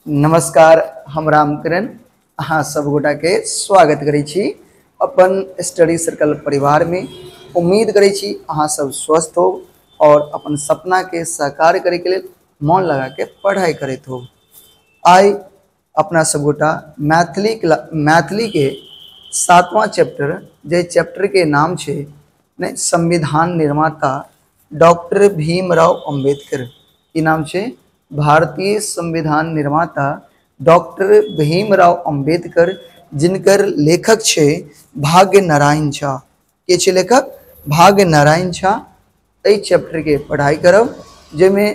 नमस्कार, हम रामकरण अहाँ सब गोटा के स्वागत करै छी अपन स्टडी सर्कल परिवार में। उम्मीद करै छी अहाँ सब स्वस्थ हो और अपन सपना के साकार करे के लिए मन लगा के पढ़ाई करत हो। आई अपना सब गोटा मैथिली के 7वां चैप्टर जे चैप्टर के नाम छे ने संविधान निर्माता डॉक्टर भीमराव अंबेडकर की नाम छे। भारतीय संविधान निर्माता डॉक्टर भीमराव अंबेडकर जिनकर लेखक छे भाग्य नारायण झा। के छे लेखक? भाग्य नारायण झा। ए चैप्टर के पढ़ाई करब जेमे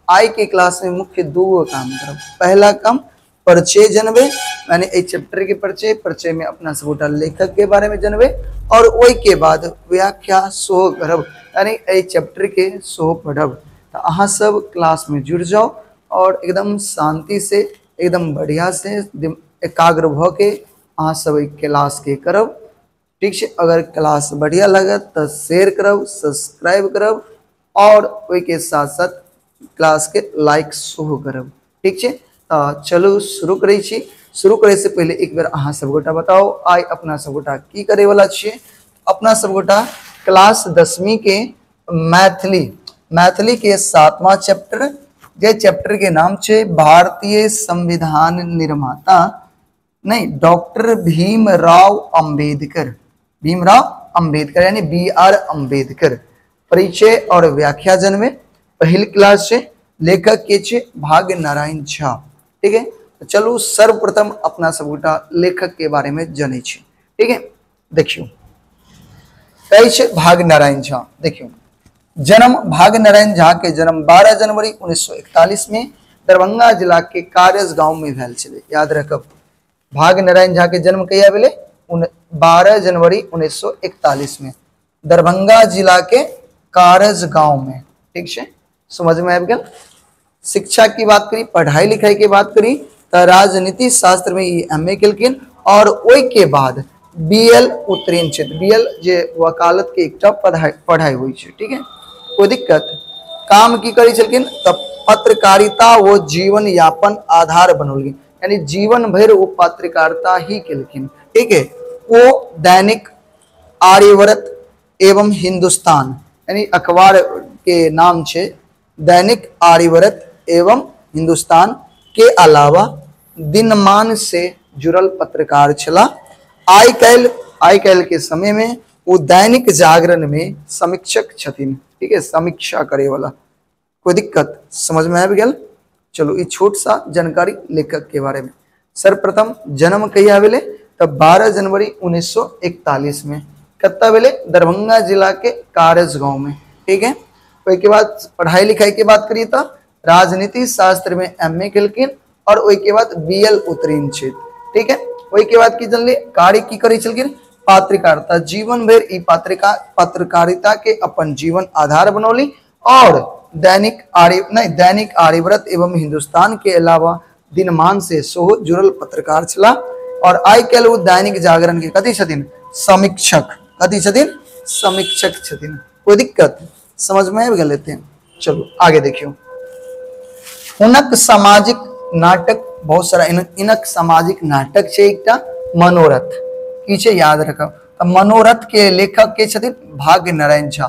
आई के क्लास में मुख्य दो काम करब। पहला काम परिचय जनबे, यानी ए चैप्टर के परिचय में अपना सबोटा लेखक के बारे में जनबे और ओई के बाद व्याख्या सो करब, यानी ए चैप्टर के सो पढ़ब। तो अहाँ सब क्लास में जुड़ जाओ और एकदम शांति से एकदम बढ़िया से एकाग्र भ के अहाँ सब क्लास के करब। ठीक है, अगर क्लास बढ़िया लगत तो शेयर करब, सब्सक्राइब करब और ओई के साथ साथ क्लास के लाइक सो करब। ठीक है, तो चलो शुरू करै छी। शुरू करे से पहले एक बार अहाँ सब गोटा बताओ आई अपना सब गोटा की करे वाला छिए। अपना सब गोटा क्लास 10वीं के मैथिली के 7वां चैप्टर जे चैप्टर के नाम छे भारतीय संविधान निर्माता नहीं डॉक्टर भीमराव अंबेडकर यानी BR अंबेडकर। परिचय और व्याख्या जनमे पहली क्लास से लेखक के छे भाग्य नारायण झा। ठीक है, तो चलो सर्वप्रथम अपना सबूटा लेखक के बारे में जाने छी। ठीक है, देखियो कई छे भाग्य नारायण झा। देखियो जन्म भाग्य नारायण झा के जन्म 12 जनवरी 1941 में दरभंगा जिला के कारज गांव में भेल छे। याद रखब, भाग्य नारायण झा के जन्म कहिया भेले? 12 जनवरी 1941 में दरभंगा जिला के कारज गांव में। ठीक है, समझ में आ गया। शिक्षा की बात करी, पढ़ाई लिखाई की बात करी तो राजनीति शास्त्र में ये MA केलकिन और ओई के बाद BL उत्तीर्ण छे। BL जे वकालत के एकटा पढ़ाई हुई छे। ठीक है, कोई दिक्कत? काम की करी छलकिन तो पत्रकारिता वो जीवन यापन आधार बनोलगिन, यानी जीवन भर वो पत्रकारिता ही केलकिन। ठीक है, वो दैनिक आर्यव्रत एवं हिंदुस्तान यानी अखबार के नाम छे दैनिक आर्यव्रत एवं हिंदुस्तान के अलावा दिनमान से जुड़ल पत्रकार छला। आई कैल के समय में वो दैनिक जागरण में समीक्षक छथिन। ठीक है, समीक्षा करे वाला। कोई दिक्कत? समझ में आ गया। चलो ये छोट सा जानकारी लेखक के बारे में। सर्वप्रथम जन्म कहिया भेले? तब 12 जनवरी 1941 में। कत्ता भेले? दरभंगा जिला के कारज गांव में। ठीक है, के बाद पढ़ाई लिखाई की बात करिए तो राजनीति शास्त्र में MA केलकिन और ओई के बाद BL उत्तीर्ण छे। ठीक है, ओई के बाद की जनले कार्य की करै छलकिन पत्रकारिता। जीवन भर ई पत्रकारिता के अपन जीवन आधार बनौली और दैनिक आर्यव्रत एवं हिंदुस्तान के अलावा दिनमान से सोहो जुड़ल पत्रकार छला। और आई कैल वो दैनिक जागरण के कथी छथिन? समीक्षक। कथी छथिन? समीक्षक छथिन। कोई दिक्कत? समझ में आ गए लेते हैं। चलो आगे देखियो। हुनक सामाजिक नाटक बहुत सारा इनक सामाजिक नाटक छे एकटा मनोरथ की छे, याद रखब। तो मनोरथ के लेखक के छथिन भाग्य नारायण झा।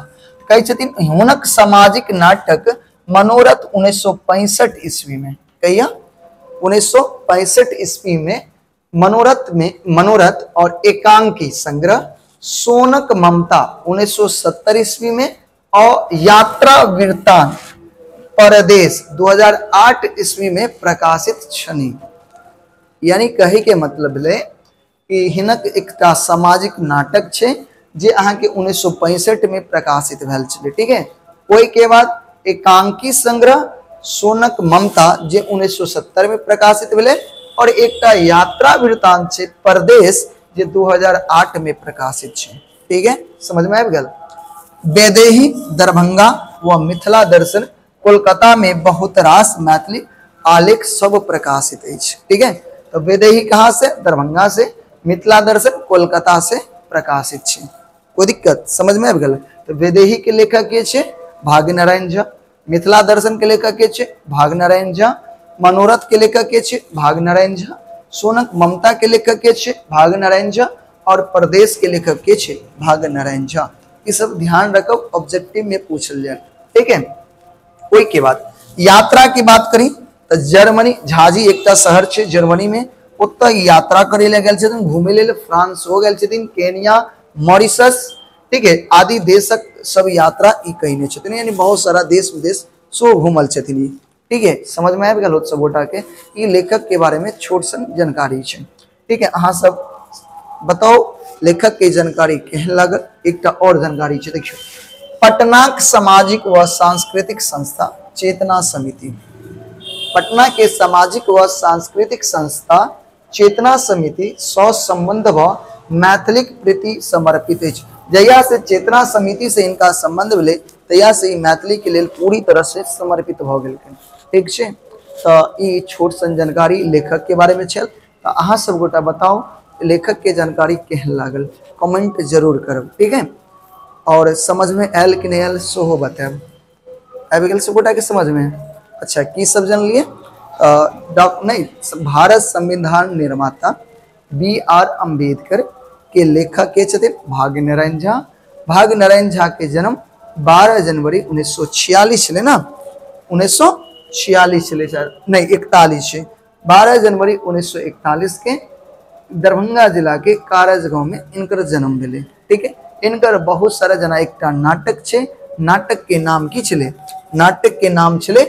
कहे छथिन हुनक सामाजिक नाटक मनोरथ 1965 ईस्वी में। कहिया? 1965 ईस्वी में मनोरथ और एकांकी संग्रह सोनक ममता 1970 ईस्वी में और यात्रा वृत्तांत परदेश 2008 ईस्वी में प्रकाशित छनी। यानी कहे के मतलब ले कि हिनक एकटा सामाजिक नाटक छे जे अहाँ के 1965 में प्रकाशित भेल छले। ठीक है, ओई के बाद एकांकी संग्रह सोनक ममता जे 1970 में प्रकाशित भेले और एकटा यात्रा वृत्तांत छे परदेश जे 2008 में प्रकाशित छे। ठीक है, समझ में आ गया। वैदेही दरभंगा व मिथिला दर्शन कोलकाता में बहुत रास मैथिली आलेख सब प्रकाशित है। ठीक है, तो वैदेही कहाँ से? दरभंगा से। मिथिला दर्शन कोलकाता से प्रकाशित है। कोई दिक्कत? समझ में आ गया। तो वैदेही के लेखक के छे भाग्य नारायण झा। मिथिला दर्शन के लेखक के छे भाग्य नारायण झा। मनोरथ के लेखक के छे भागनारायण झा, सोनक ममता के लेखक के छे भागनारायण झा और परदेश के लेखक के छे भागनारायण झा। ये सब ध्यान रखो, ऑब्जेक्टिव में पूछल जाए, ठीक है। कोई के बाद यात्रा की बात करी तो जर्मनी, झाजी एकटा शहर छे जर्मनी में, उत्तर यात्रा करे ले गेल छथिन, घूमे ले फ्रांस हो गेल छथिन, केनिया, मॉरिशस, ठीक है, आदि देशक सब यात्रा ई कहिने छथिन, यानी बहुत सारा देश विदेश सो घूमल छथिन, ठीक है। समझ में आबि गेल सब गोटा के ई लेखक के बारे में छोट सन जानकारी छे, ठीक है। अहाँ सब बताओ लेखक के जानकारी केहन लागल। एकटा और जानकारी छे, देखियो पटनाक सामाजिक व सांस्कृतिक संस्था चेतना समिति, पटना के सामाजिक व सांस्कृतिक संस्था चेतना समिति सौ संबंध व मैथिलिक प्रति समर्पित है। जहिया से चेतना समिति से इनका संबंध मिले तहिया से मैथिली के लिए पूरी तरह से समर्पित भ गेल, ठीक है। तो ई छोट सन जानकारी लेखक के बारे में छल। तो अहाँ सब गोटा बताओ लेखक के जानकारी केहन लागल, कमेंट जरूर करब, ठीक है। और समझ में आयल कि नहीं आयल सेहो बताएब। आबि गेल सब गोटा के समझ में? अच्छा, की सब जानलिए? भारत संविधान निर्माता B.R. अम्बेडकर के लेखक के छथिन भागनारायण झा। भागनारायण झा के जन्म 12 जनवरी 1946 छले ना, 1946 छले नहीं 41 छे, 12 जनवरी 1941 के दरभंगा जिला के कारज गांव में इनकर जन्म भेले, ठीक है। इनकर बहुत सारा जना एकटा नाटक छे, नाटक के नाम की छले? नाटक के नाम छले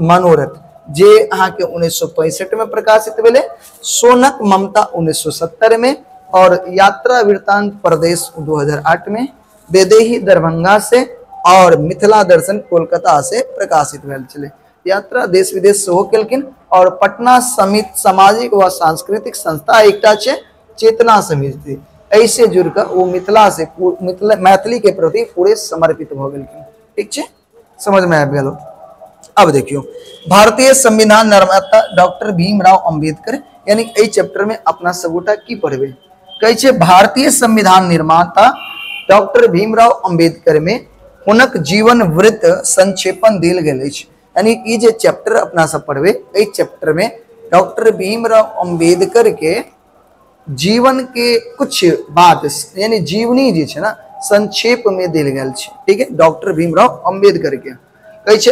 मनोरथ, जे अहाँ के 1965 में प्रकाशित भेले, सोनक ममता 1970 में और यात्रा वृत्तांत परदेश 2008 में, बेदेही दरभंगा से और मिथिला दर्शन कोलकाता से प्रकाशित भेल छले। यात्रा देश विदेश से हो केलखिन। और पटना समिति सामाजिक व सांस्कृतिक संस्था एकटा छे चेतना समिति, ऐसे जुड़कर वो मिथिला से मैथिली के प्रति पूरे समर्पित भ गेलखिन, ठीक छे। समझ में आबि गेल। अब देखियो भारतीय संविधान निर्माता डॉक्टर भीमराव अंबेडकर, यानी ए चैप्टर में अपना सबूता की पढ़बे, कहे छे भारतीय संविधान निर्माता डॉक्टर भीमराव अंबेडकर में हुनक जीवन वृत्त संक्षेपण देल गेल अछि। यानी ई जे चैप्टर अपना सब पढ़बे, ए चैप्टर में डॉक्टर भीमराव अंबेडकर के जीवन के कुछ बात यानी जीवनी जे छे ना संक्षेप में देल गेल छे, ठीक है। डॉक्टर भीमराव अंबेडकर के कहे छे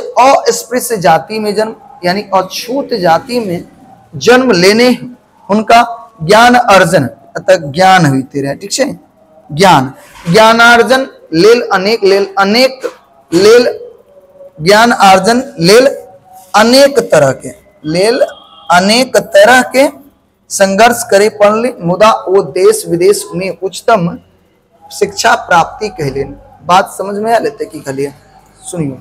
अस्पृश्य जाति में जन्म, यानी अछूत जाति में जन्म लेने उनका ज्ञान अर्जन अतः ज्ञान होते रहे, ठीक है। ज्ञानार्जन लेल ज्ञान अर्जन लेल अनेक तरह के संघर्ष करे पड़ले, मुदा वो देश विदेश में उच्चतम शिक्षा प्राप्ति कहलेन। बात समझ में आ लेते की कहलिए? सुनियो,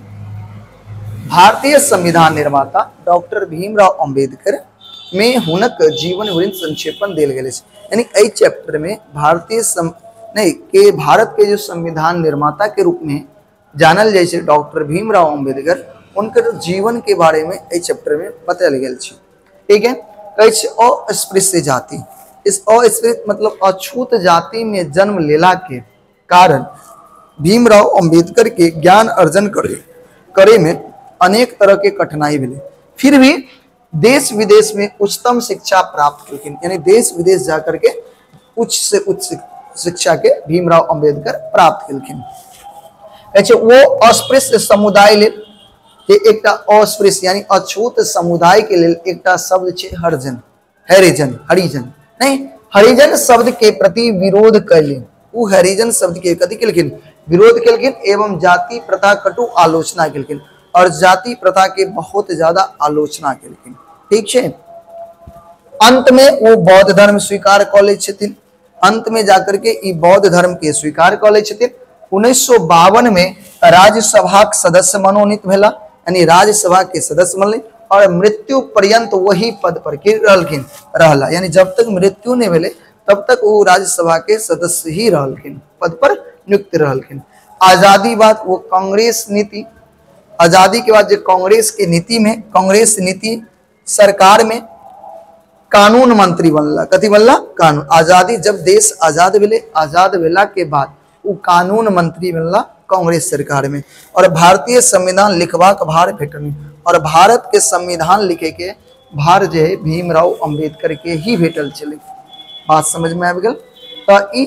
भारतीय संविधान निर्माता डॉक्टर भीमराव अंबेडकर में हुनक जीवन वृत्त संक्षेपण देल गेल, यानी ए चैप्टर में भारत के जो संविधान निर्माता के रूप में जानल जाए छे डॉक्टर भीमराव अंबेडकर, उनकर जीवन के बारे में ए चैप्टर में बतायल गेल छे, ठीक है। कहे छे अस्पृश्य जाति, इस अस्पृश्य मतलब अछूत जाति में जन्म लेला के कारण भीमराव अंबेडकर के ज्ञान अर्जन करे में अनेक तरह के कठिनाई मिले, फिर भी देश विदेश में उच्चतम शिक्षा प्राप्त किया, यानी देश विदेश जाकर के उच्च से उच्च शिक्षा के भीमराव अंबेडकर प्राप्त किया। वो अस्पृश्य समुदाय लेल एकटा अस्पृश्य यानी अछूत समुदाय के लेल एकटा शब्द छे हरिजन नहीं, हरिजन शब्द के प्रति विरोध कैलिन। वो हरिजन शब्द के कथी केलखिन? विरोध केलखिन एवं जाति प्रथा कटु आलोचना केलखिन, और जाति प्रथा के बहुत ज्यादा आलोचना केलखिन, ठीक छे। अंत में वो बौद्ध धर्म स्वीकार क लै छथिन, अंत में जाकर के ई बौद्ध धर्म के स्वीकार क लै छथिन। 1952 में राज्यसभा के सदस्य मनोनीत भेला, यानी राज्यसभा के सदस्य बनले, और मृत्यु पर्यंत वही पद पर के रहला, यानी जब तक मृत्यु नहीं भेले तब तक वो राज्यसभा के सदस्य ही रहलखिन, पद पर नियुक्त रहलखिन। आजादी बाद वो कांग्रेस नीति, आजादी के बाद जो कांग्रेस के नीति में, कांग्रेस नीति सरकार में कानून मंत्री बनला, कथी बनला? कानून। आजादी जब देश आजाद भेले, आजाद भेला के बाद वो कानून मंत्री बनला कांग्रेस सरकार में, और भारतीय संविधान लिखबाक भार भेटल और भारत के संविधान लिखे के भार जो है भीमराव अंबेडकर के ही भेटल चले। बात समझ में आबि गेल। तो ई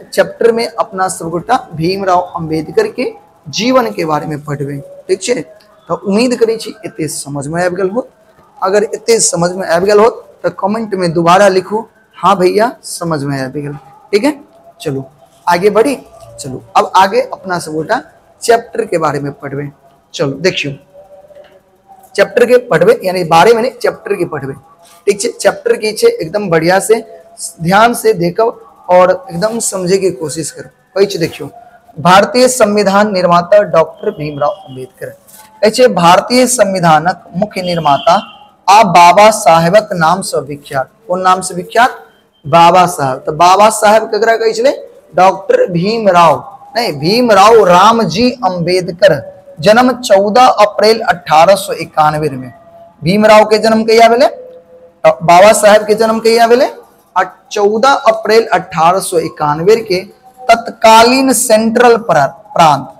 चैप्टर में अपना सबगोटा भीमराव अंबेडकर के जीवन के बारे में पढ़बे, ठीक है। तो उम्मीद करी छी एते समझ में आबि गेल हो। अगर एते समझ में आबि गेल हो तो कमेंट में दोबारा लिखो हाँ भैया समझ में आबि गेल, ठीक है। चलो आगे बढ़ी। चलो अब आगे अपना सबगोटा चैप्टर के बारे में पढ़बे। चलो देखियो चैप्टर के पढ़बे यानी बारे में नहीं चैप्टर के पढ़बे, ठीक है। चैप्टर की छे एकदम बढ़िया से ध्यान से देखो और एकदम समझे की कोशिश करो। कही देखियो भारतीय संविधान निर्माता डॉक्टर भीमराव अंबेडकर। कहे भारतीय संविधानक मुख्य निर्माता आ बाबा साहेबक नाम से विख्यात। कौन नाम से विख्यात? बाबा साहब। तो बाबा साहेब ककरा कहे छले? डॉक्टर भीमराव नहीं भीमराव रामजी अंबेडकर। जन्म 14 अप्रैल 1891 में। भीमराव के जन्म कहिया भेले? बाबा साहेब के जन्म कहिया भेले? 14 अप्रैल 1891 के तत्कालीन सेंट्रल प्रांत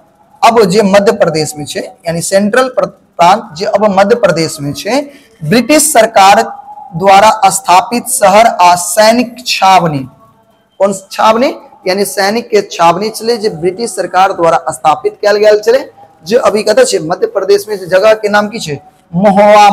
अब जे मध्य प्रदेश में छे यानी सेंट्रल प्रांत जे अब मध्य प्रदेश में छे ब्रिटिश सरकार द्वारा स्थापित शहर आ सैनिक छावनी। कौन छावनी? यानी सैनिक के छावनी चले जो ब्रिटिश सरकार द्वारा स्थापित किया गया चले जो अभी कत छे मध्य प्रदेश में जगह के नाम की छे महुआ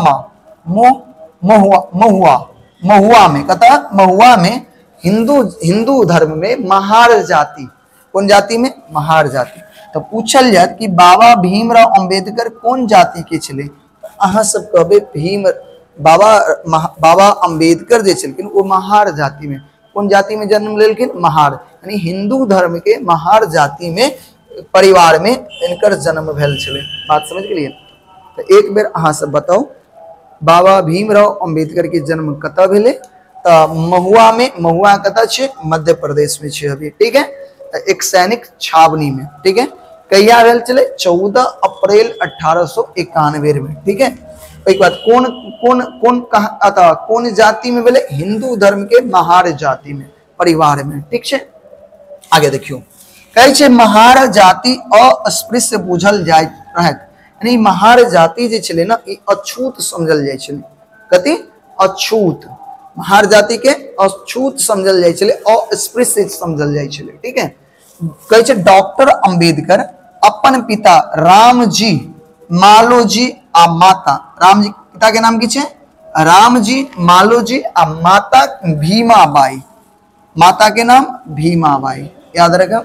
में कता महुआ में हिंदू धर्म में महार जाति। कौन जाति में? महार जाति। तो पूछल जाए कि बाबा भीमराव अंबेडकर कौन जाति के छले? अहाँ सब कहबे भीम बाबा अंबेडकर जे छलखिन वो महार जाति में। कौन जाति में जन्म लेलखिन? महार यानी हिंदू धर्म के महार जाति में परिवार में इनकर जन्म भेल छले। बात समझ गेलिए। तो एक बेर अहाँ सब बताओ बाबा भीमराव अंबेडकर के जन्म कतऽ भेले? तो महुआ में। महुआ कतऽ छे? मध्य प्रदेश में छे अभी, ठीक है। तो एक सैनिक छावनी में, ठीक है। कहिया भेल चले? 14 अप्रैल 1891 में, ठीक है। एक बात कौन कौन कौन कहा कौन जाति में भेले? हिंदू धर्म के महार जाति में परिवार में, ठीक है। आगे देखियो कहे छे महार जाति अस्पृश्य बुझल जाय रहत। यानी महार जाति जे छले ना ई अछूत समझल जाय छले। कथि? अछूत। महार जाति के अछूत समझल जाय छले, अस्पृश्य समझल जाय छले, ठीक है। कहे छे डॉक्टर अंबेडकर अपन पिता रामजी मालोजी आ माता रामजी पिता के नाम की छे? रामजी मालोजी आ माता भीमाबाई। माता के नाम भीमाबाई, याद रखा।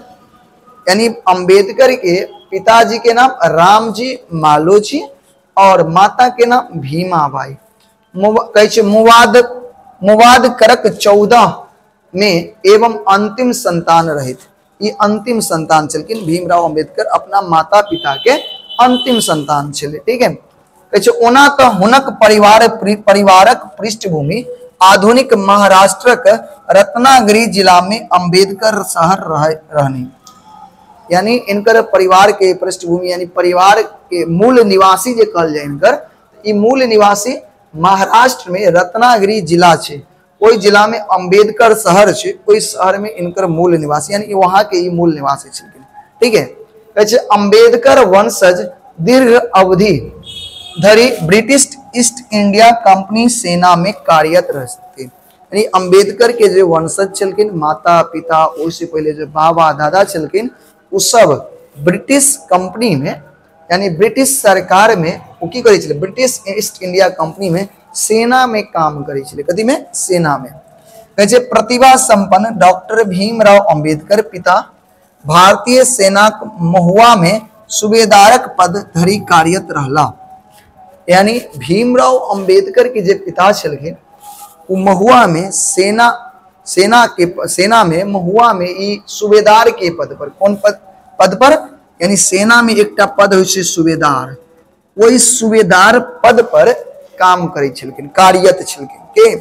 यानी अंबेडकर के पिताजी के नाम रामजी मालोजी और माता के नाम भीमाबाई। कहे मुवाद करक 14 में एवं अंतिम संतान रहित। ये अंतिम संतान चलकिन भीमराव अंबेडकर अपना माता पिता के अंतिम संतान छले, ठीक है। कहे ओना तो हुनक परिवारक पृष्ठभूमि आधुनिक महाराष्ट्रक रत्नागिरी जिला में अंबेडकर शहर रहनी। यानी इनकर परिवार के पृष्ठभूमि यानी परिवार के मूल निवासी जे कहल जाए इनकर ई मूल निवासी महाराष्ट्र में रत्नागिरी जिला छे। कोई जिला में अंबेडकर शहर छे, कोई शहर में इनकर मूल निवासी यानी वहां के ई मूल निवासी छे, ठीक है। कहे अंबेडकर वंशज दीर्घ अवधि धरि ब्रिटिश ईस्ट इंडिया कंपनी सेना में कार्यरत रहे। यानी अंबेडकर के जो वंशज छलकिन माता पिता उससे पहले जो बाबा दादा छलकिन उ सब ब्रिटिश कंपनी में यानी ब्रिटिश सरकार में वो की करे छले? ब्रिटिश ईस्ट इंडिया कंपनी में सेना में काम करे छले। कथी में? सेना में। कहे प्रतिभा संपन्न डॉक्टर भीमराव अंबेडकर पिता भारतीय सेना महुआ में सूबेदारक पद धरि कार्यरत रहला। यानी भीमराव अंबेडकर के जे पिता छलखिन वो महुआ में सेना में महुआ में ई सूबेदार के पद पर। कौन पद पर? यानी सेना में एकटा पद होय छै सूबेदार। वही सूबेदार पद पर काम करे छलखिन, कार्यरत छलखिन के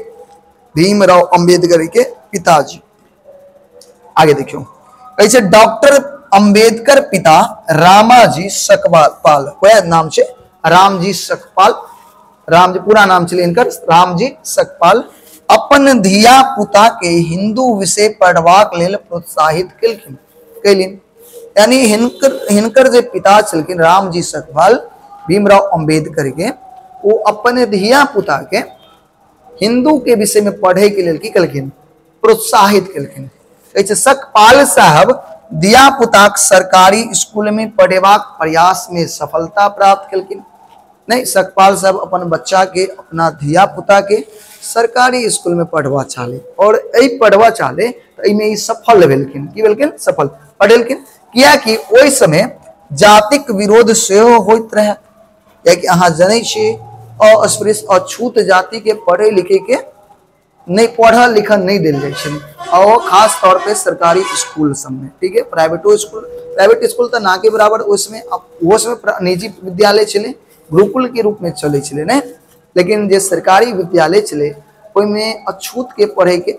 भीमराव अंबेडकर के पिताजी। आगे देखियो कहे छै डॉक्टर अंबेडकर पिता रामाजी सकपाल। वह नाम छे रामजी सकपाल। रामजी पूरा नाम छे इनकर रामजी सकपाल। अपन धिया पुता के हिंदू विषय पढ़वाक लेल प्रोत्साहित कैलिन। यानी हिनकर जे पिता छलखिन रामजी सकपाल भीमराव अंबेडकर के वो अपने धिया पुता के हिंदू के विषय में पढ़े के लिए की कलखिन, प्रोत्साहित कलखिन। कहै छै सकपाल साहब धिया पुता सरकारी स्कूल में पढ़ेबाक प्रयास में सफलता प्राप्त कलखिन। नहीं, सकपाल साहब अपन बच्चा के, अपना धिया पुता के सरकारी स्कूल में पढ़वा चाहले और एहि पढ़वा चाहले तो एहिमे सफल भेलखिन। की भेलखिन? सफल पढ़ेलखिन। कियाकि ओहि समय जातिक विरोध सेहो होइत रहे। कियाकि अहाँ जनै छी अस्पृश्य अछूत जाति के पढ़े लिखे के नहीं, पढ़ल लिखल नहीं दिल जाए छै, और खास तौर पे सरकारी स्कूल सब में। ठीक है, प्राइवेट स्कूल तो ना के बराबर उसमें निजी विद्यालय चले, गुरुकुल के रूप में चले चले नहीं, लेकिन जे सरकारी विद्यालय चले में अछूत के पढ़े के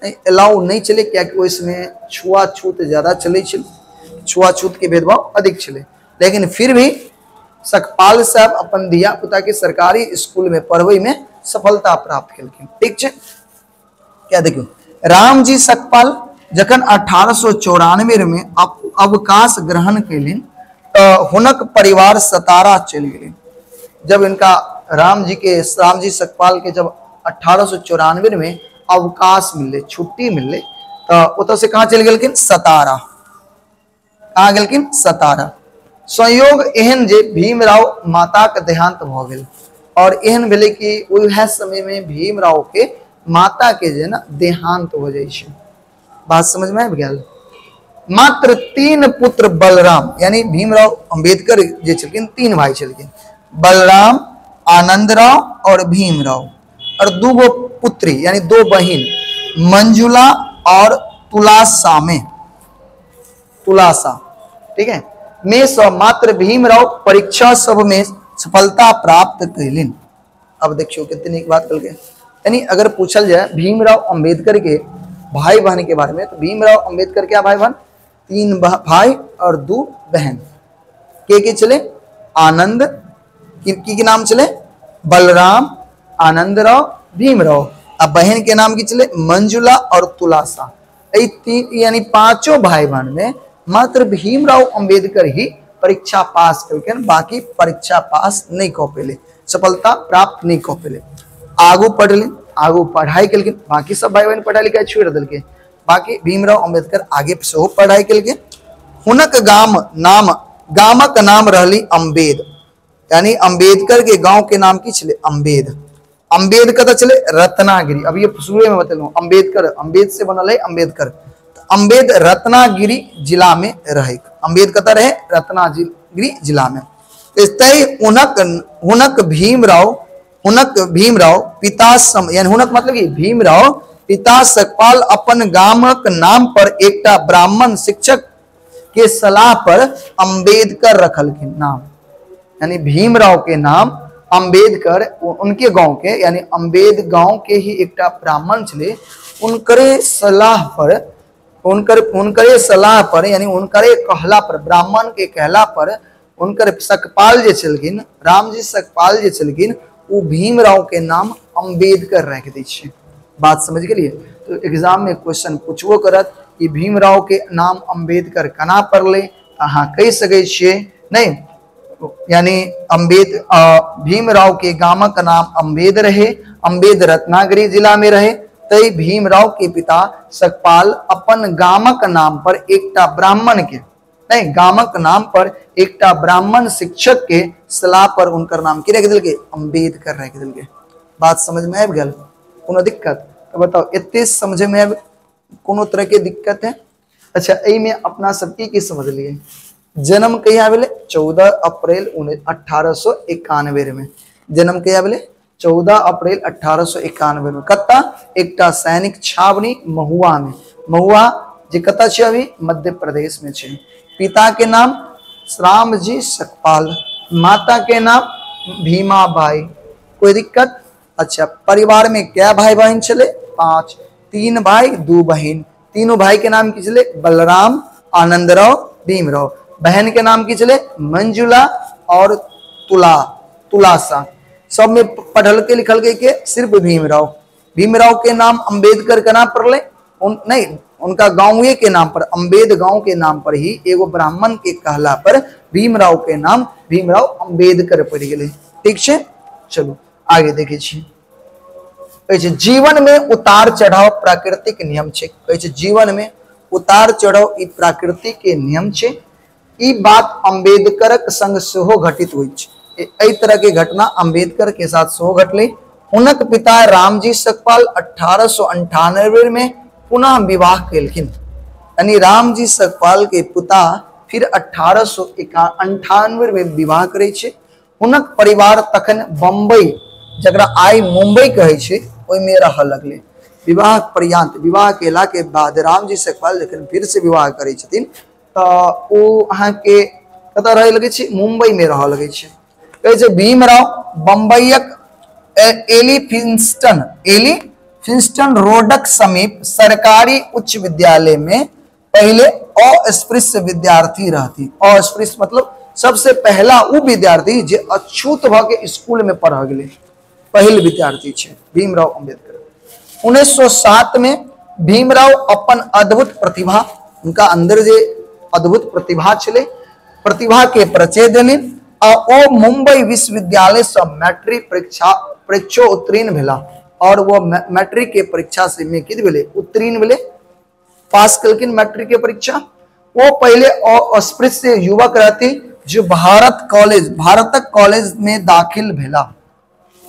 अलाउ नहीं चले। क्या कि उसमें छुआछूत ज्यादा चले, छुआछूत के भेदभाव अधिक चले। लेकिन फिर भी सकपाल साहब अपन धिया पुता के सरकारी स्कूल में पढ़वे में सफलता प्राप्त कलखिन। ठीक है, क्या देखियो, रामजी सकपाल जखन 1894 में अवकाश ग्रहण कैलिन हुनक परिवार सतारा चलि गेलिन। जब इनका रामजी सकपाल के जब 1894 में अवकाश मिले, छुट्टी मिले, तो उत से कहाँ चल गेलखिन? सतारा। कहाँ गेलखिन? सतारा। संयोग एहन जे भीमराव माता के देहांत भ गेल, और एहन भेले कि वह समय में भीमराव के माता के जे ना देहांत हो जाए छै। बात समझ में आबि गेल? मात्र 3 पुत्र बलराम, यानी भीमराव अंबेडकर जे छलखिन 3 भाई छलखिन, बलराम, आनंदराव और भीमराव, और 2 पुत्री यानी 2 बहिन, मंजुला और तुलासा में, तुलासा, ठीक है, में से मात्र भीमराव परीक्षा सब में सफलता प्राप्त कैलिन। अब देखियो कितनी बात कल के, यानी अगर पूछल जाए भीमराव अंबेडकर के भाई बहन के बारे में, तो भीमराव अंबेडकर क्या भाई बहन? 3 भाई और 2 बहन। के चले? आनंद की नाम चले? बलराम, आनंदराव, भीमराव। अब बहन के नाम की चले? मंजुला और तुलासा। यानी 5 भाई बहन में मात्र भीमराव अंबेडकर ही परीक्षा पास करके, बाकी परीक्षा पास नहीं कर पेले, सफलता प्राप्त नहीं कर पेले। आगू पढ़लिन, आगू पढ़ाई कलखिन, बाकी सब भाई बहन पढ़ाई लिखाई छोड़ दिलके, बाकी भीमराव अंबेडकर आगे सेहो पढ़ाई कलके। हुनक गामक नाम रहली अम्बेद, यानी अंबेडकर के गांव के नाम की छले? अम्बेद। अम्बेद कत चले? रत्नागिरी। अब ये शुरू में बतलूं, अम्बेद से बनल है अम्बेडकर। अम्बेद रत्नागिरी जिला में रहे। अम्बेद कत रहे? रत्नागिरी जिला में। हुनक भीमराव पिता यानी हुनक मतलब कि भीमराव पिता सकपाल अपन गामक नाम पर एकटा ब्राह्मण शिक्षक के सलाह पर अम्बेडकर रखलखिन नाम। यानी भीमराव के नाम अम्बेडकर, उनके गांव के यानी अम्बेद गांव के ही एकटा ब्राह्मण छले, उनकरे सलाह पर यानी उनकरे कहला पर, ब्राह्मण के कहला पर उनकर सकपाल जे छलखिन, रामजी सकपाल जे छलखिन, वो भीमराव के नाम अम्बेडकर रख दै छै। बात समझ गेलिए? तो एग्जाम में क्वेश्चन पूछबो करत कि भीमराव के नाम अम्बेडकर केना पड़ले, अहाँ कह सकै छियै नहीं, यानी भीमराव के गामक नाम अम्बेद रहे, अम्बेद रत्नागिरी जिला में रहे। तई भीमराव के पिता सकपाल अपन गामक नाम पर एकटा ब्राह्मण के नहीं, गामक नाम पर एकटा ब्राह्मण शिक्षक के सलाह पर उनकर नाम की रख दिलके? अम्बेडकर रख दिलके। बात समझ में आबि गेल? कोनो दिक्कत? तो बताओ, इतने समझ में आबि कोनो तरह के दिक्कत है? अच्छा, एहि में अपना सबके की समझ लिए? जन्म कहिया भेले? 14 अप्रैल 1891 में। जन्म कहिया भेले? 14 अप्रैल 1891 में। कत्ता? एकटा सैनिक छावनी महुआ में। महुआ जे कत्ता छै? अभी मध्य प्रदेश में छै। पिता के नाम रामजी सकपाल, माता के नाम भीमाबाई। कोई दिक्कत? अच्छा, परिवार में क्या भाई बहन चले? 5, 3 भाई 2 बहन। तीनों भाई के नाम की चले? बलराम, आनंदराव, भीमराव। बहन के नाम की चले? मंजुला और तुलासा। सब में पढ़ल के लिखल के सिर्फ भीमराव। भीमराव के नाम अम्बेडकर के नाम पड़ले? नहीं, उनका गांव के नाम पर, अम्बेद गांव के नाम पर ही एगो ब्राह्मण के कहला पर भीमराव के नाम भीमराव अम्बेडकर पड़ गए। ठीक है, चलो आगे देखिए छी कहै छै जीवन में उतार चढ़ाव प्राकृतिक नियम छै। कहै छै जीवन में उतार चढ़ाव ई प्राकृतिक के नियम छै। ई बात अम्बेडकरक संग सेहो घटित होइ छै। एहि तरह के घटना अम्बेडकर के साथ सेहो घटलै। हुनक पिता रामजी सकपाल 1898 में पुनः विवाह केलखिन। यानी रामजी सकपाल के पिता फिर 1898 में विवाह करे छे। हुनक परिवार तखन बम्बई जकरा आइ मुंबई कहे छे ओहि में रह लगले। विवाह पर्यंत विवाह केला के बाद रामजी सकपाल जखन फिर से विवाह करे छथिन तो ओ अहाँ के कतऽ रहे लगे छे मुंबई में रह लगे छे। कहे छे भीमराव बम्बईक एलिफिंस्टन रोडक समीप सरकारी उच्च विद्यालय में पहले अस्पृश्य विद्यार्थी रहती। अस्पृश्य मतलब सबसे पहला वो विद्यार्थी जे अछूत भ के स्कूल में पढ़ गए पहल विद्यार्थी छे भीमराव अम्बेडकर। 1907 में भीमराव अपन अद्भुत प्रतिभा उनका अंदर जे अद्भुत प्रतिभा चले प्रतिभा के परिचय देने आ ओ मुंबई विश्वविद्यालय से मैट्रिक परीक्षा उत्तीर्ण भेला और वो मैट्रिक के परीक्षा से में कित भेले उत्तीर्ण भेले पास कलकिन मैट्रिक के परीक्षा। वो पहले अस्पृश्य युवक रहती जो भारतक कॉलेज में दाखिल भेला।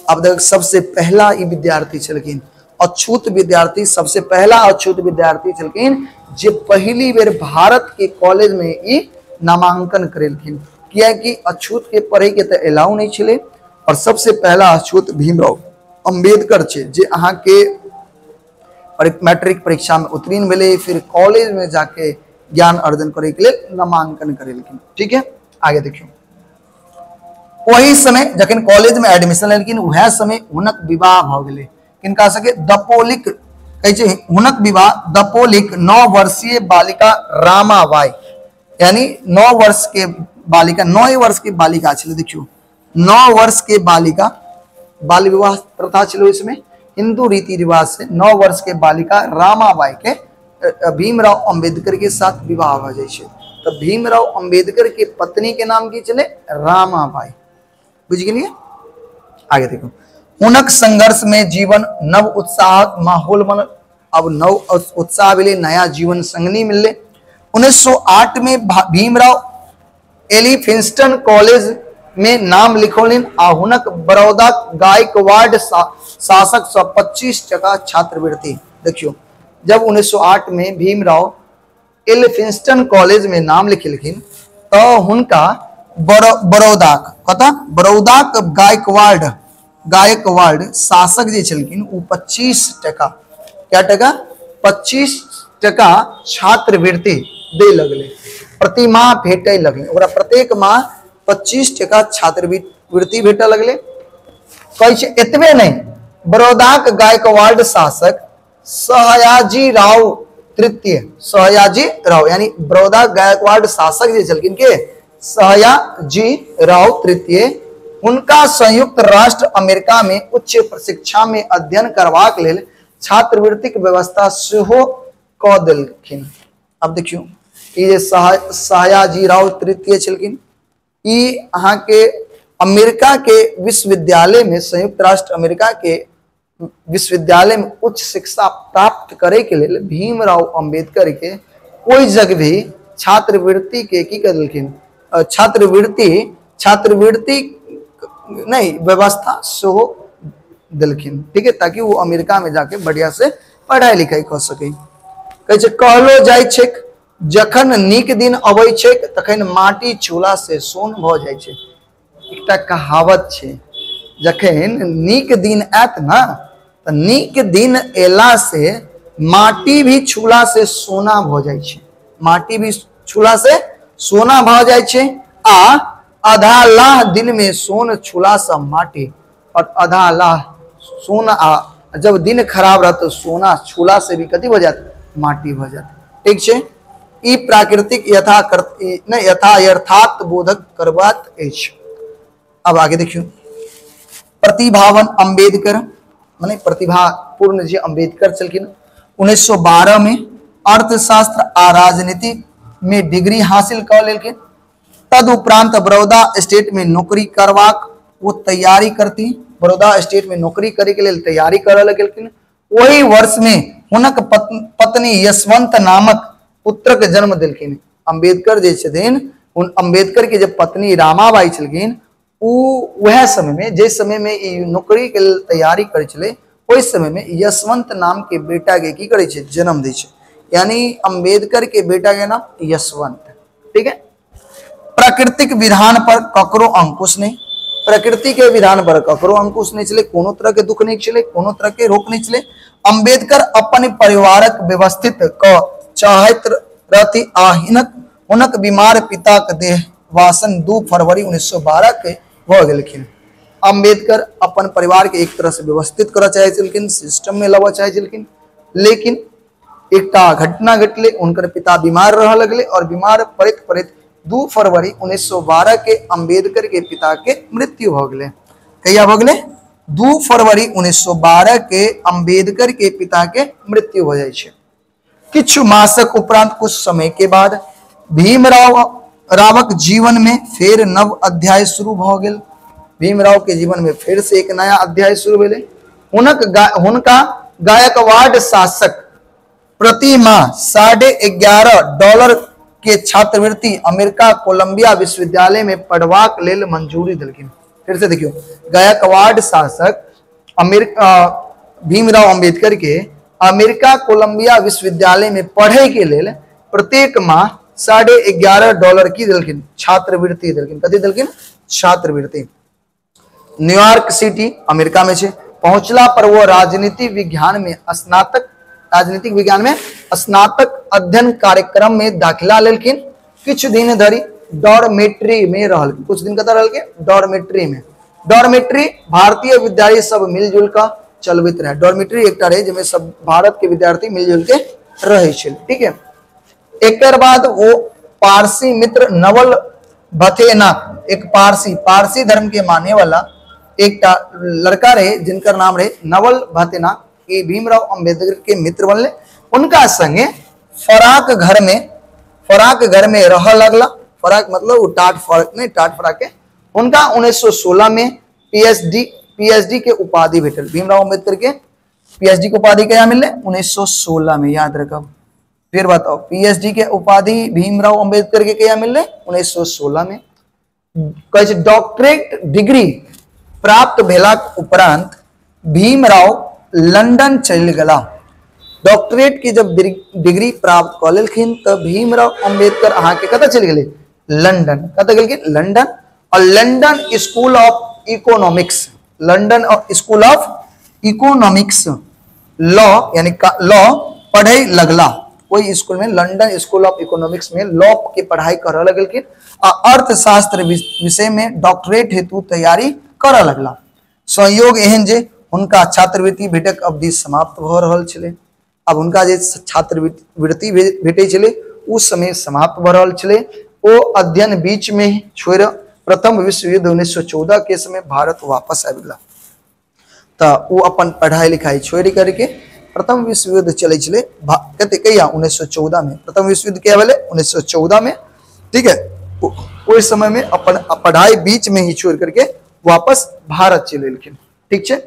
अब देख सबसे पहला ई विद्यार्थी छलकिन अछूत विद्यार्थी सबसे पहला अछूत विद्यार्थी छलकिन जे पहली बेर भारत के कॉलेज में ई नामांकन करेलखिन। किया कि अछूत के पढ़े के तो अलाउ नहीं छले और सबसे पहला अछूत भीमराव अम्बेडकर छे जे अहाँ के मैट्रिक परीक्षा में उत्तीर्ण भेले फिर कॉलेज में जाके ज्ञान अर्जन करे के लिए नामांकन करेलखिन। ठीक है आगे देखियो वही समय जखन कॉलेज में एडमिशन लेलखिन वह समय हुनक विवाह भ गेले किनका सके दपोलिक कहे छे हुनक विवाह दपोलिक 9 वर्षीय बालिका रामाबाई यानी 9 वर्ष के बालिका 9 वर्ष की बालिका छे। देखियो 9 वर्ष के बालिका बाल विवाह प्रथा चलो इसमें हिंदू रीति रिवाज से 9 वर्ष के बालिका रामाबाई के भीमराव अम्बेडकर के साथ विवाह हो जाए छे। तो भीमराव अम्बेडकर के पत्नी के नाम की चले रामाबाई बुझ गेलिए। आगे देखो हुनक संघर्ष में जीवन नव उत्साह माहौल बन अब नव उत्साह मिले नया जीवन संगनी मिले। 1908 में भीमराव एलिफिंस्टन कॉलेज में नाम लिखौलिन आ हुनक बड़ौदा गायकवाड़ शासक 25% छात्रवृत्ति। देखियो जब 1908 में भीमराव एलिफिंस्टन कॉलेज में नाम लिखलखिन तो हुनका बड़ौदा गायकवाड़ शासक जे छलखिन उ 25% क्या टका 25% छात्रवृत्ति दे लगले प्रति माह भेटे लगले ओकरा प्रत्येक माह 25% छात्रवृत्ति भेटे लगले। कहे छे एतबे नहीं बड़ौदाक गायकवाड़ शासक सयाजी राव यानी बड़ौदा गायकवाड़ शासक जे छलखिन के सयाजी राव तृतीय उनका संयुक्त राष्ट्र अमेरिका में उच्च शिक्षा में अध्ययन करबाक लेल छात्रवृत्ति के व्यवस्था सेहो क देलखिन। अब देखियो ये सयाजी राव तृतीय छलखिन ई अहाँ के अमेरिका के विश्वविद्यालय में संयुक्त राष्ट्र अमेरिका के विश्वविद्यालय में उच्च शिक्षा प्राप्त करे के लिए भीमराव अम्बेडकर के कोई जगह भी छात्रवृत्ति के की कर देलखिन छात्रवृत्ति नहीं व्यवस्था सेहो दिलखिन। ठीक है ताकि वो अमेरिका में जाके बढ़िया से पढ़ाई लिखाई कर सके। कहे छे कहलो जाय छे जखन नीक दिन अबै छे तखन माटी चूल्हा से सोन भ जाय छे। एकटा कहावत छे जखन नीक दिन आत ना तो नीक दिन एला से माटी भी चूल्हा से सोना भ जाय छे माटी भी चूल्हा से सोना भ जाय छे आ आधा लाह दिन में सोन चूल्हा से माटी और आधा लाह सोना जब दिन खराब रहा तो सोना चूल्हा से भी कथी हो जात माटी हो जात। ठीक छे ई प्राकृतिक यथार्थ बोधक करबात अछि। अब आगे देखियो प्रतिभावन अम्बेडकर माने प्रतिभा पूर्ण जी अम्बेडकर चलकिन 1912 में अर्थशास्त्र आ राजनीति में डिग्री हासिल कर लेलकिन। तदुपरांत बड़ौदा स्टेट में नौकरी करवाक वो तैयारी करती बड़ौदा स्टेट में नौकरी करे के लिए तैयारी करऽ लगलखिन। वही वर्ष में हुनक पत्नी यशवंत नामक पुत्र के जन्म दिलखिन। अम्बेडकर जे छथिन, उन अम्बेडकर के जब पत्नी रामाबाई छलखिन, वह समय में जिस समय में ई नौकरी के लिए तैयारी करे छले, ओहि समय में यशवंत नाम के बेटा के की करे छे, जन्म दै छे। यानी अम्बेडकर के बेटा के नाम यशवंत। ठीक है। प्राकृतिक विधान पर ककरो अंकुश नहीं, प्रकृति के विधान पर ककरो अंकुश नहीं चले, कोनो तरह के दुख नहीं चले, कोनो तरह के रोक नहीं चले। अम्बेडकर अपन परिवारक व्यवस्थित क चाहत रहती आहिनक उनक बीमार पिता के देह वासन 2 फरवरी 1912 के भ गेलखिन। अम्बेडकर अपन परिवार के एक तरह से व्यवस्थित करऽ चाहे छलखिन, सिस्टम में लाबऽ चाहे छलखिन, लेकिन एकटा घटना घटले, उनकर पिता बीमार रह लगले और बीमार पड़ैत पड़ैत 2 फरवरी 1912 के अम्बेडकर के पिता के मृत्यु भ गेले। कहिया भ गेले? 2 फरवरी 1912 के अम्बेडकर के पिता के मृत्यु भ जाय छै। किछु मासक उपरांत कुछ समय के बाद भीमरावक जीवन में फिर नव अध्याय शुरू भ गेल। भीमराव के जीवन में फिर से एक नया अध्याय शुरू भेले। हुनका गायकवाड़ शासक प्रति माह $11.5 के छात्रवृत्ति अमेरिका कोलंबिया विश्वविद्यालय में पढ़वाक लेल मंजूरी दिलखिन। फिर से देखियो, गायकवाड़ शासक भीमराव अम्बेडकर के अमेरिका कोलंबिया विश्वविद्यालय में पढ़े के लेल प्रत्येक माह $11.5 की दिलखिन, छात्रवृत्ति दिलखिन। कथी दिलखिन? छात्रवृत्ति। न्यूयॉर्क सिटी अमेरिका में छे पहुंचला पर वो राजनीतिक विज्ञान में स्नातक अध्ययन कार्यक्रम में दाखिला लेलखिन। कुछ दिन धरि डॉर्मेट्री में रहल। कुछ दिन कतऽ रहल? डॉर्मेट्री में। डॉर्मेट्री भारतीय विद्यार्थी सब मिलजुल कर चलबैत रहे। डॉर्मेट्री एकटा रहे जिसमें सब भारत के विद्यार्थी मिलजुल के रहे छे। ठीक है। एकर बाद वो पारसी मित्र नवल भथेनाक, एक पारसी धर्म के मानने वाला एक लड़का रहे जिनका नाम रहे नवल भथेनाक, ये भीमराव अम्बेडकर के मित्र बनले। उनका संगे फराक घर में रह लगला। फराक मतलब टाट फराक के। उनका 1916 में पीएचडी के उपाधि भेटल। भीमराव अम्बेडकर के पीएचडी के उपाधि क्या मिलले? 1916 में, याद रखब। फिर बताओ, पीएचडी के उपाधि भीमराव अम्बेडकर के क्या मिलले? 1916 में। डॉक्टरेट डिग्री प्राप्त भेलाक उपरांत भीमराव लंदन चल गला। डॉक्टरेट की जब डिग्री प्राप्त कर लेलखिन तब भीमराव अम्बेडकर अहाँ के कतऽ चल गेले? लंदन। कतऽ गेलखिन? लंदन। और London school of economics, law यानी लॉ पढ़े लगला। कोई स्कूल में, लंदन स्कूल ऑफ इकोनॉमिक्स में लॉ के पढ़ाई कर लगलखिन। अर्थशास्त्र विषय में डॉक्टरेट हेतु तैयारी कर लगला। संयोग एहन जे उनका छात्रवृत्ति भेटक अवधि समाप्त भ रहल छले। अब उनका जे छात्रवृत्ति भेटे छले उस समय समाप्त भ रहल छले। ओ अध्ययन बीच में ही छोड़ प्रथम विश्व युद्ध 1914 के समय भारत वापस आबि गेला। तो वो अपन पढ़ाई लिखाई छोड़ करके प्रथम विश्व युद्ध चले छले कते कहिया? 1914 में। प्रथम विश्व युद्ध क्या भेले? 1914 में। ठीक है। उस समय में अपन पढ़ाई बीच में ही छोड़ करके वापस भारत चल एलखिन। ठीक है।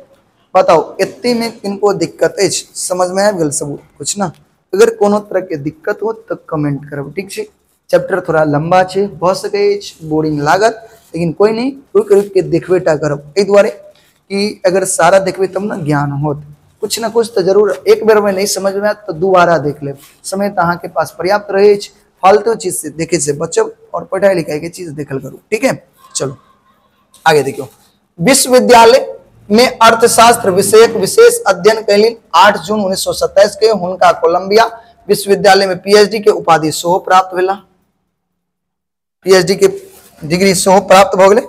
बताओ इतने में किनको दिक्कत है? समझ में आबि गेल सब कुछ ना? अगर कोनो तरह के दिक्कत हो तो कमेंट करब। ठीक है। चैप्टर थोड़ा लंबा है, भ सके बोरिंग लागत, लेकिन कोई नहीं, रुक के देखबेटा करब। एहि दुआरे कि अगर सारा देखबे तब ना ज्ञान होत। कुछ ना कुछ तो जरूर, एक बार में नहीं समझ में आत तो दोबारा देख ले। समय तो अहाँ के पास पर्याप्त रहे। फालतू चीज से देखे से बचब और पढ़ाई लिखाई के चीज देखल करूँ। ठीक है। चलो आगे देखियो। विश्वविद्यालय में अर्थशास्त्र विषयक विशेष अध्ययन कैलिन। 8 जून 1927 के हुनका कोलंबिया विश्वविद्यालय में पीएचडी के उपाधि सेहो प्राप्त भेला। पीएचडी के डिग्री सेहो प्राप्त भ गेले।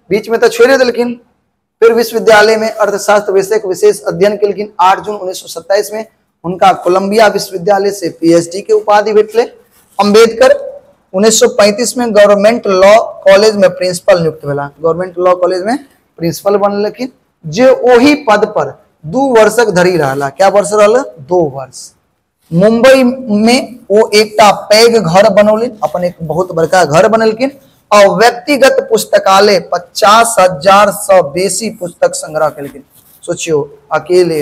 बीच में तो छोड़े देलखिन। फिर विश्वविद्यालय में अर्थशास्त्र विषयक विशेष अध्ययन केलखिन। 8 जून 1927 में हुनका कोलंबिया विश्वविद्यालय से पीएचडी के उपाधि भेटले। अम्बेडकर 1935 में गवर्नमेंट लॉ कॉलेज में प्रिंसिपल नियुक्त भेला। गवर्नमेंट लॉ कॉलेज में प्रिंसिपल बनलखिन, जे ओही पद पर 2 वर्षक धरि रहला। क्या वर्ष रहला? 2 वर्ष। मुंबई में वो एकटा पैघ घर बनौलिन, अपन एक बहुत बड़का घर बनलखिन। और व्यक्तिगत पुस्तकालय 50,000 से बेसी पुस्तक संग्रह कलखिन। सोचियो अकेले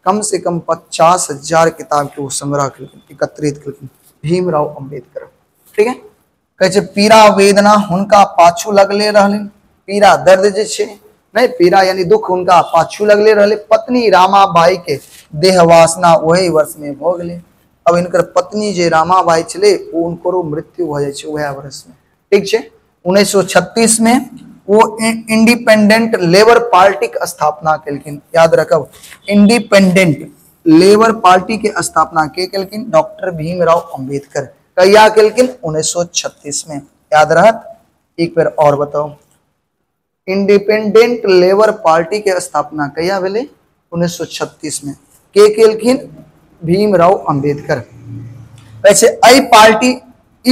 कम से कम 50,000 किताब के वो संग्रह कलखिन, एकत्रित कलखिन भीमराव अंबेडकर। ठीक है, कहे छै पीड़ा वेदना हुनका पाछू लगले रहलिन, पीड़ा दर्द जे छै नहीं, पीड़ा यानी दुख हुनका पाछू लगले रहले। पत्नी रामाबाई के देह वासना वही वर्ष में भ गेले। अब इनकर पत्नी जे रामाबाई छले वो उनको मृत्यु भ जाय छै वह वर्ष में। ठीक छै, 1936 में वो इंडिपेंडेंट लेबर पार्टी के स्थापना कलखिन। याद रखब, इंडिपेंडेंट लेबर पार्टी के स्थापना के कलखिन डॉक्टर भीमराव अंबेडकर। कहिया कलखिन? 1936 में। याद रहत? एक बार और बताओ, इंडिपेंडेंट लेबर पार्टी के स्थापना कहिया भेले? 1936 में। के कलखिन? भीमराव अंबेडकर। वैसे ई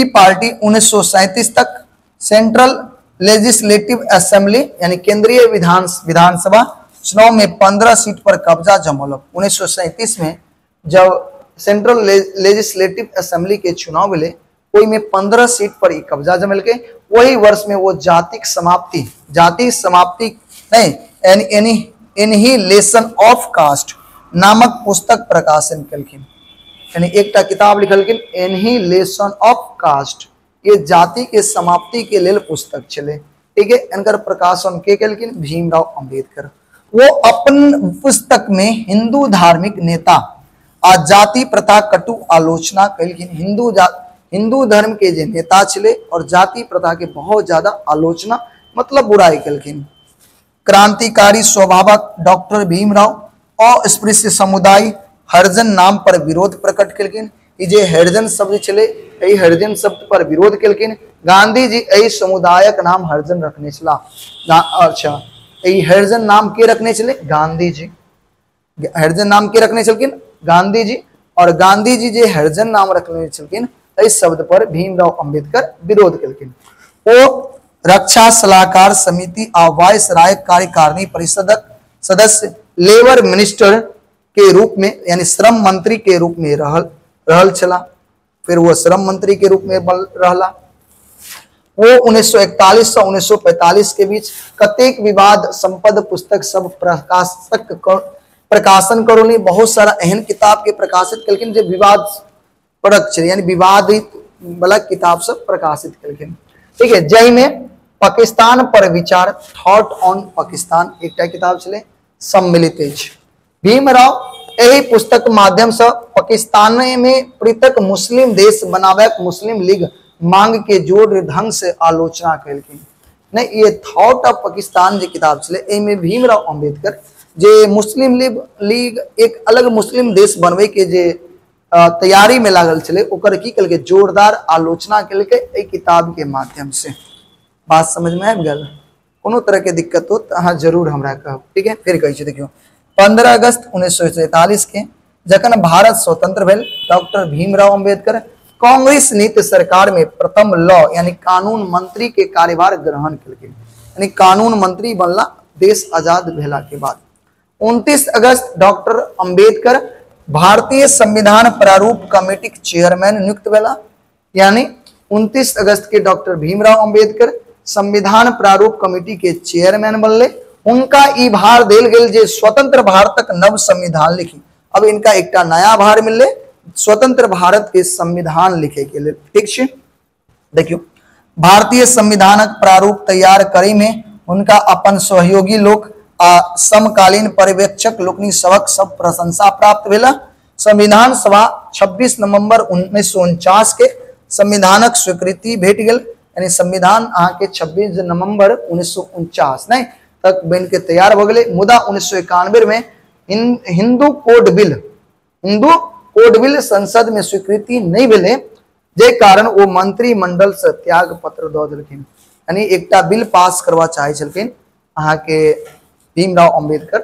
पार्टी 1937 तक सेंट्रल लेजिस्लेटिव असेंबली यानी केंद्रीय विधानसभा चुनाव में 15 सीट पर कब्जा जमौलक। 1937 में जब सेंट्रल लेजिस्लेटिव असेंबली के चुनाव मिले कोई में 15 सीट पर ही कब्जा जमल के। वही वर्ष में वो जाति समाप्ति नहीं एनिहिलेशन ऑफ कास्ट नामक पुस्तक प्रकाशन कलखिन। यानी एक किताब लिखलखिन एनिहिलेशन ऑफ कास्ट, ये जाति के समाप्ति के लेल पुस्तक चले। ठीक है, इनकर प्रकाशन के कलखिन? भीमराव अंबेडकर। वो अपन पुस्तक में हिंदू धार्मिक नेता आ जाति प्रथा कटु आलोचना कलखिन। हिंदू धर्म के जे नेता चले और जाति प्रथा के बहुत ज्यादा आलोचना मतलब बुराई कलखिन। क्रांतिकारी स्वभावक डॉक्टर भीमराव अस्पृश्य समुदाय हरिजन नाम पर विरोध प्रकट कलखिन। जे हरिजन शब्द चले यही हरिजन शब्द पर विरोध कलखिन। गांधी जी यही समुदायक नाम हरिजन रखने चला। अच्छा, यही हरिजन नाम के रखने चले? गांधी जी। हरिजन नाम के रखने चलकिन? गांधी जी। और गांधी जी जे हरिजन नाम रखने चलकिन इस शब्द पर भीमराव अंबेडकर विरोध कलकिन। वो रक्षा सलाहकार समिति आ वायसराय कार्यकारिणी परिषद सदस्य, लेबर मिनिस्टर के रूप में यानी श्रम मंत्री के रूप में रहल चला। फिर वो श्रम मंत्री के रूप में रहला। वो 1941 से 1945 के बीच कतेक विवाद संपद पुस्तक सब प्रकाशन करोली। बहुत सारा एहन किताब के प्रकाशित कलखिन जो विवाद परक छे यानी विवादित वाला किताब सब प्रकाशित कलखिन। ठीक है, जय में पाकिस्तान पर विचार थॉट ऑन पाकिस्तान एक किताब चले सम्मिलित अछि। भीमराव यही पुस्तक माध्यम से पाकिस्तान में पृथक मुस्लिम देश बनावे मुस्लिम लीग मांग के जोर ढंग से आलोचना कलखिन। नहीं, ये थॉट ऑफ पाकिस्तान जो किताब चले एमे भीमराव अंबेडकर जे मुस्लिम लीग एक अलग मुस्लिम देश बनवे के जे तैयारी में लागल चले ओकर की कल के जोरदार आलोचना कल के ए किताब के माध्यम से। बात समझ में आबि गेल? कोनो तरह के दिक्कत हो तो अहाँ जरूर हमरा कहब। ठीक है, फिर कही देखियो 15 अगस्त 1947 के जखन भारत स्वतंत्र भेल डॉक्टर भीमराव अंबेडकर कांग्रेस नीति सरकार में प्रथम लॉ यानी कानून मंत्री के कार्यभार ग्रहण कलखिन। यानी कानून मंत्री बनला देश आजाद भेला के बाद। 29 अगस्त डॉक्टर अंबेडकर भारतीय संविधान प्रारूप कमेटी के चेयरमैन नियुक्त भेला। यानी 29 अगस्त के डॉक्टर भीमराव अंबेडकर संविधान प्रारूप कमेटी के चेयरमैन बनले। उनका ई भार देल गेल जे स्वतंत्र भारतक नव संविधान लिखी। अब इनका एक नया भार मिलले स्वतंत्र भारत के संविधान लिखे के लिए। ठीक है, देखियो भारतीय संविधानक प्रारूप तैयार करे में उनका अपन सहयोगी लोग आ समकालीन पर्यवेक्षक लोकनि सबक सब प्रशंसा प्राप्त भेला। संविधान सभा 26 नवंबर 1949 के संविधानक स्वीकृति भेट गेल। यानी संविधान अहाँ के 26 नवंबर 1949 नहीं तक बन के तैयार हो गए। मुदा 1991 में हिंदू कोड बिल संसद में स्वीकृति नहीं भेले जे कारण वो मंत्रिमंडल से त्याग पत्र दऽ देलखिन। यानी एक बिल पास करवा चाहे छलखिन अहाँ के भीमराव अंबेडकर।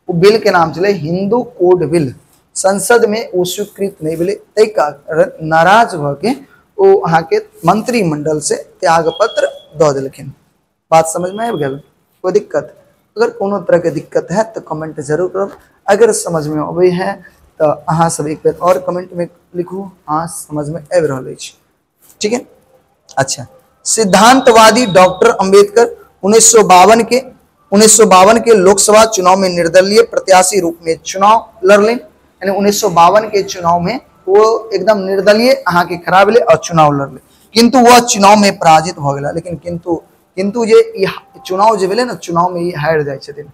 वो बिल के नाम चले हिंदू कोड बिल। संसद में वो स्वीकृत नहीं भेले तै कारण नाराज भ के वो अहाँ के मंत्रिमंडल से त्याग पत्र दऽ देलखिन। बात समझ में आबि गेल? कोई दिक्कत? अगर कोनो तरह के दिक्कत है तो कमेंट जरूर करो। अगर समझ में आबे है तो अहाँ सब एक बार और कमेंट में लिखू हाँ समझ में आबि रहल अछि। ठीक है, अच्छा सिद्धांतवादी डॉक्टर अंबेडकर 1952 के लोकसभा चुनाव में निर्दलीय प्रत्याशी रूप में चुनाव लड़ले, यानी 1952 के चुनाव में वो एकदम निर्दलीय अहाँ के खड़ा भेले और चुनाव लड़ले, किंतु वह चुनाव में पराजित हो गया। लेकिन किंतु जे चुनाव जे भेले ना, चुनाव में हार जाय छथिन।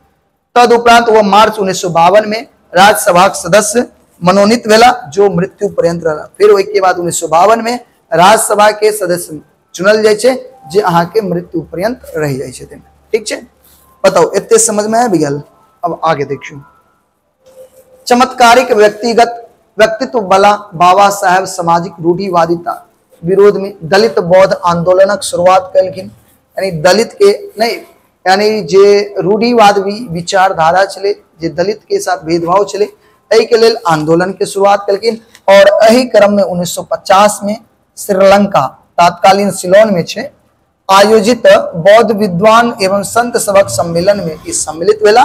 तदुपरांत वह मार्च 1952 में राज्यसभा सदस्य मनोनीत भेला, जो मृत्यु पर्यंत रहा। फिर ओके बाद 1952 में राज्यसभा के सदस्य चुनल जाय छे, जे अहाँ के मृत्यु पर्यंत रह जाय छथिन। ठीक छे, बताओ एते समझ में आबि गेल। अब आगे देखियो। चमत्कारिक व्यक्तित्व वाला बाबा साहेब सामाजिक रूढ़िवादिता विरोध में दलित बौद्ध आंदोलनक शुरुआत कलखिन, यानी दलित के नहीं, यानी जे रूढ़िवाद विचारधारा चले, जे दलित के साथ भेदभाव चले, एहि के लेल आंदोलन के शुरुआत कलखिन। और एहि क्रम में 1950 में श्रीलंका तत्कालीन सिलोन में छे आयोजित बौद्ध विद्वान एवं संत सभक सम्मेलन में ई सम्मिलित भेला।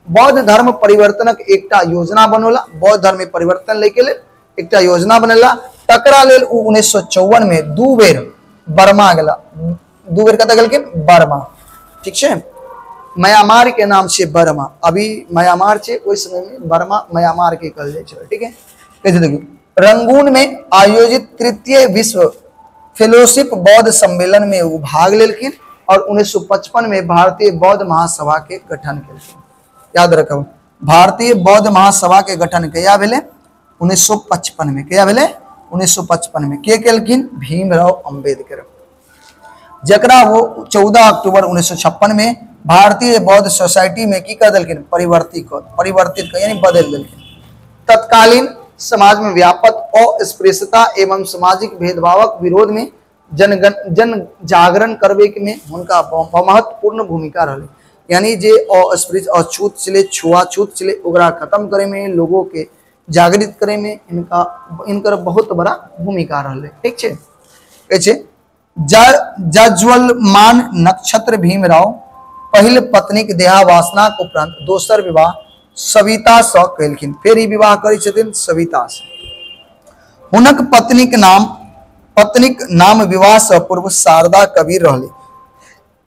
बौद्ध धर्म परिवर्तनक एकटा योजना बनोला, बौद्ध धर्म में परिवर्तन लेके लेल एकटा योजना बनेला। तकरा लेल 1954 में दू बेर बर्मा गेला, दू बेर कतऽ गेलखिन? बर्मा। ठीक छे, म्यांमार के नाम से बर्मा, अभी म्यांमार छे, ओइ समय में बर्मा म्यांमार के कहल जाय छे। ठीक है, कैसे देखिए, रंगून में आयोजित तृतीय विश्व फेलोशिप बौद्ध सम्मेलन में वो भाग लेलखिन और 1955 में भारतीय बौद्ध महासभा के गठन केलखिन। याद रखो, भारतीय बौद्ध महासभा के गठन कहिया भेले? 1955 में। कहिया भेले? 1955 में। के केलखिन? भीमराव अंबेडकर, जकरा वो 14 अक्टूबर 1956 में भारतीय बौद्ध सोसाइटी में की कर देलखिन? परिवर्तित यानी बदल देलखिन। तत्कालीन समाज में व्यापक अस्पृश्यता एवं सामाजिक भेदभावक विरोध में जन जागरण करबे में उनका महत्वपूर्ण भूमिका रही। यानी जे अस्पृश्य अछूत चले, छुआछूत चले, ओकरा खत्म करे में, लोगों के जागृत करे में इनकर बहुत बड़ा भूमिका रही। ठीक छे, कहै जज्वलमान नक्षत्र भीमराव पहिल पत्नी के देहावासना के उपरांत दोसर विवाह सविता से कलखिन। फिर ई विवाह करै छथिन सविता से। हुनक पत्नीक नाम विवाह से पूर्व शारदा कबीर रहले,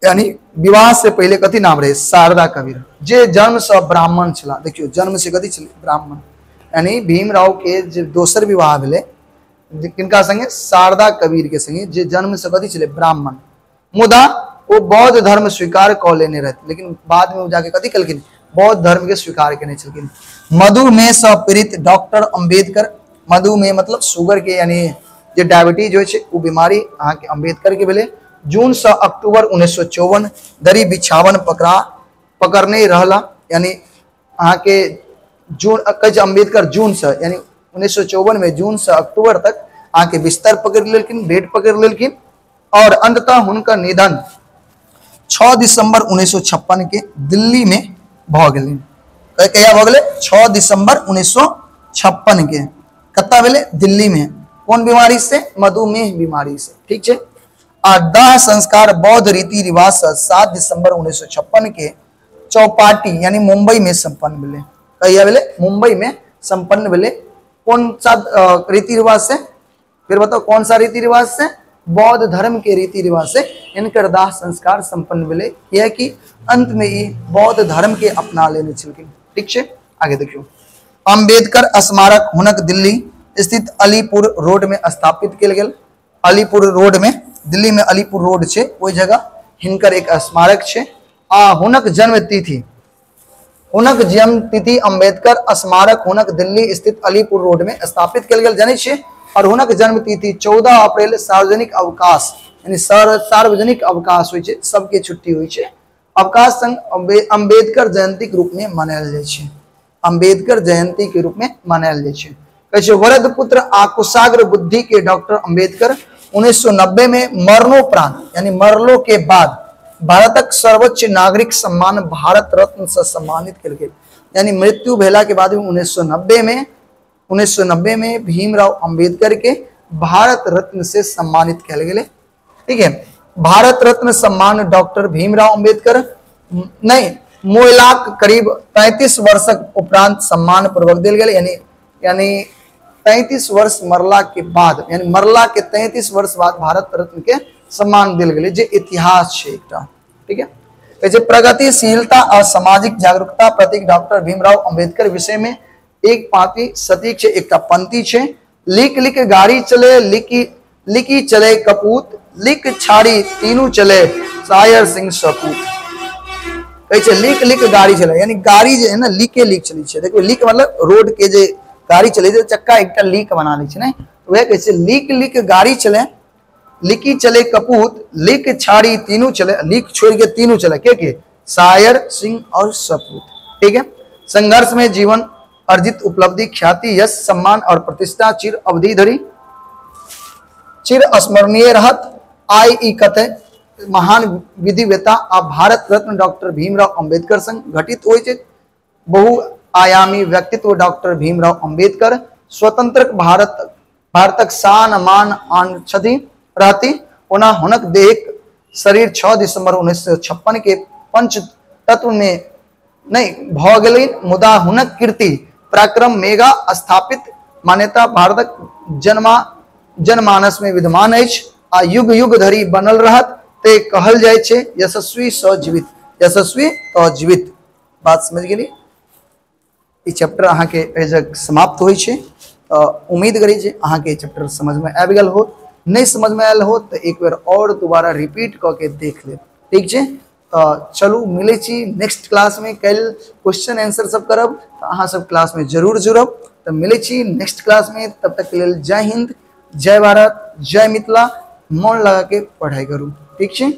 यानी विवाह से पहले कथी नाम रहे? शारदा कबीर, जे जन्म से ब्राह्मण छला। देखियो, जन्म से कथी छले? ब्राह्मण। यानी भीमराव के जे दोसर विवाह भेले किनका संगे? शारदा कबीर के संगे, जे जन्म से कथी छले? ब्राह्मण। मुदा वो बौद्ध धर्म स्वीकार क लेने रहते, लेकिन बाद में वो जाके कथी कलखिन? बौद्ध धर्म के स्वीकार केने छलखिन। मधुमेह से पीड़ित डॉक्टर अंबेडकर, मधुमेह मतलब शुगर के, यानी जे डायबिटीज होय छे, वो बीमारी अहाँ के अंबेडकर के भेले। जून से अक्टूबर 1954 धरी बिछावन पकड़ने रहला, यानी अहाँ के जून अंबेडकर जून से, यानी 1954 में जून से अक्टूबर तक अहाँ के बिस्तर पकड़ लेलखिन, बेड पकड़ लेलखिन। और अंततः हुनका निधन 6 दिसंबर 1956 के दिल्ली में भ गेलै। कहिया भ गेलै? 6 दिसंबर 1956 के कत्ता भेलै? दिल्ली में। कौन बीमारी से? मधुमेह बीमारी से। ठीक है, और दाह संस्कार बौद्ध रीति रिवाज से 7 दिसंबर 1956 के चौपाटी यानी मुंबई में संपन्न भेलै। कहिया भेलै? मुंबई में संपन्न भेलै। कौन सा रीति रिवाज से? फिर बताओ, कौन सा रीति रिवाज से? बौद्ध धर्म के रीति रिवाज से इनकर दाह संस्कार संपन्न भेलै, यह कि अंत में ये बौद्ध धर्म के अपना लेने छलखिन। ठीक है, आगे देखियो। अंबेडकर स्मारक हुनक दिल्ली स्थित अलीपुर रोड में स्थापित किया गेल। अलीपुर रोड में, दिल्ली में अलीपुर रोड छे, ओई जगह हिनकर एक स्मारक छे। हुनक जन्म तिथि अंबेडकर स्मारक हुनक दिल्ली स्थित अलीपुर रोड में स्थापित किया गेल, जानै छियै। और हुनक जन्म तिथि 14 अप्रैल सार्वजनिक अवकाश, यानी सार्वजनिक अवकाश होय छे, सबके छुट्टी होय छे, अवकाश संग अंबेडकर जयंती के रूप में मनायल जाय छे। अंबेडकर जयंती के रूप में मनायल जाय छे। कहै छै वरद पुत्र आ कुशाग्र बुद्धि के डॉक्टर अंबेडकर 1990 में मरणोपरांत, यानी मरलो के बाद भारतक सर्वोच्च नागरिक सम्मान भारत रत्न से सम्मानित किया गेल। यानी मृत्यु भेला के बाद 1990 में भीमराव अंबेडकर के भारत रत्न से सम्मानित किया गेल। ठीक है, भारत रत्न सम्मान डॉक्टर भीमराव अंबेडकर नहीं मोयलाक करीब 33 वर्षक उपरांत सम्मान पूर्वक दिल गेल। यानी 33 वर्ष मरला के बाद, यानी मरला के 33 वर्ष बाद भारत रत्न के सम्मान देल गेलै, जे इतिहास छै एकटा। ठीक है, कहै छै प्रगतिशीलता और सामाजिक जागरूकता प्रतीक डॉक्टर भीमराव अंबेडकर विषय में एक पाँति सतीक छै, एकटा पंक्ति छै। लिख लिख गाड़ी चले, लिखी चले कपूत, लिख छाड़ी तीनू चले शायर सिंह सपूत। कहै छै लिख लिख गाड़ी चले, यानी गाड़ी जे है ना लिखे लिख चलै छै। देखो लिख मतलब रोड के जे गाड़ी चले छै चक्का एकटा लिख बना लै छै ने, वह कहै छै लिख लिख गाड़ी चले, लिखी चले कपूत, लिख छाड़ी तीनू चले, लिख छोड़ के तीनू चले, के शायर सिंह और सपूत। ठीक है, संघर्ष में जीवन अर्जित उपलब्धि ख्याति यश सम्मान और प्रतिष्ठा चिर अवधि धरि चिर स्मरणीय रहत। आई ई कथय महान विधिवेता आ भारत रत्न डॉक्टर भीमराव अंबेडकर संग घटित होइ छै। बहुआयामी व्यक्तित्व डॉक्टर भीमराव अंबेडकर स्वतंत्र भारतक शान मान आन छथि रहती। ओना हुनक देहक शरीर 6 दिसंबर 1956 के पंच तत्व में नहीं भ गेलै, मुदा हुनक कीर्ति पराक्रम मेगा स्थापित मान्यता भारतक जनमानस में विद्यमान अछि आ युग युग धरि बनल रहत। ते कहल जाय छै यशस्वी स जीवित, यशस्वी त जीवित। बात समझ गेली। ई चैप्टर अहाँ के एजक समाप्त होइ छै। उम्मीद करी छै अहाँ के चैप्टर समझ में आबि गेल हो। नहीं समझ में आयल हो तो एक बार और दोबारा रिपीट करके देख ले। ठीक है, तो चलू मिले छी नेक्स्ट क्लास में। कल क्वेश्चन आंसर सब करब तो अहाँ सब क्लास में जरूर जुड़ब। तो मिले छी नेक्स्ट क्लास में, तब तक के लिए जय हिंद, जय भारत, जय मिथिला। मन लगा के पढ़ाई करूँ। ठीक है।